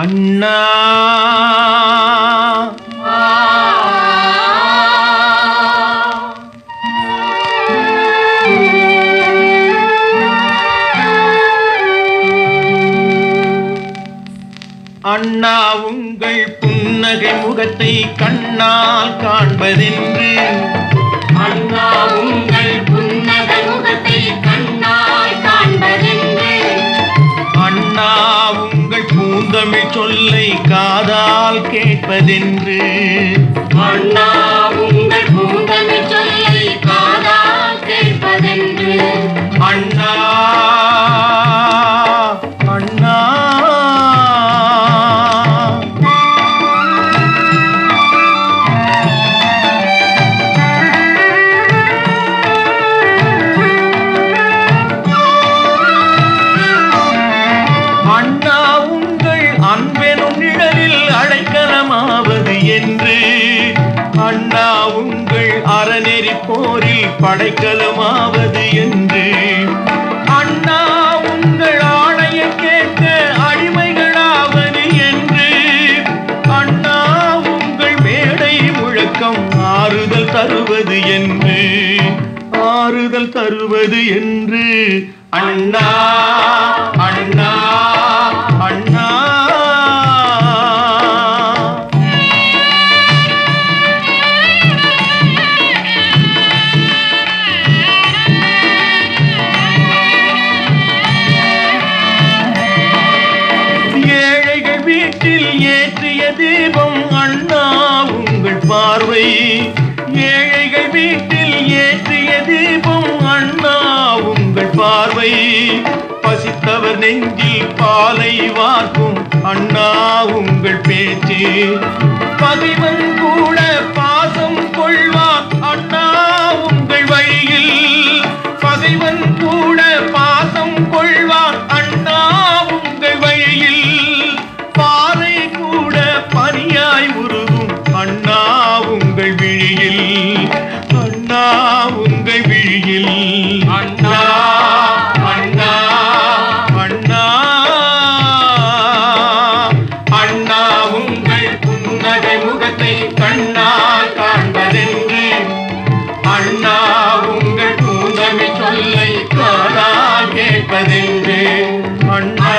அண்ணா அண்ணா உங்கள் புன்னகை முகத்தை கண்ணால் காண்பதென்று அண்ணா உங்கள் புன்னகை முகத்தை கண்ணால் காண்பதென்று அண்ணா உங்கள் பூந்தமிழ் சொல்லை காதால் கேட்பதென்று அண்ணா உங்கள் பூந்தமிழ் சொல்லை காதால் கேட்பதென்று அண்ணா அண்ணா அண்ணா உங்கள் அன்பெனும் நிழலில் அடைக்கலமாவது என்று அண்ணா உங்கள் அறநெறி போரில் படைக்கலமாவது என்று அண்ணா உங்கள் ஆணையை கேட்க அடிமைகளாவது என்று அண்ணா உங்கள் மேடை முழக்கம் ஆறுதல் தருவது என்று ஆறுதல் தருவது என்று அண்ணா அண்ணா அண்ணா ஏழைகள் வீட்டில் ஏற்றிய தீபம் அண்ணா உங்கள் பார்வை ஏழைகள் வீட்டில் ஏற்றிய தீபம் அண்ணா உங்கள் பார்வை பசித்தவர் நெஞ்சில் பாலை வார்க்கும் அண்ணா உங்கள் பேச்சு பகைவன் கூட பாசம் கொள்வான் அண்ணா உங்கள் வழியில் பகைவன் கூட பாசம் கொள்வான் அண்ணா உங்கள் வழியில் பாறை கூட பனியாய் உருகும் அண்ணா உங்கள் விழியில் அண்ணா உங்கள் விழியில் அண்ணா அண்ணா அண்ணா அண்ணா உங்கள் புன்னகை முகத்தை கண்ணால் காண்பதென்று அண்ணா உங்கள் பூந்தமிழ் சொல்லை காதால் கேட்பதென்று அண்ணா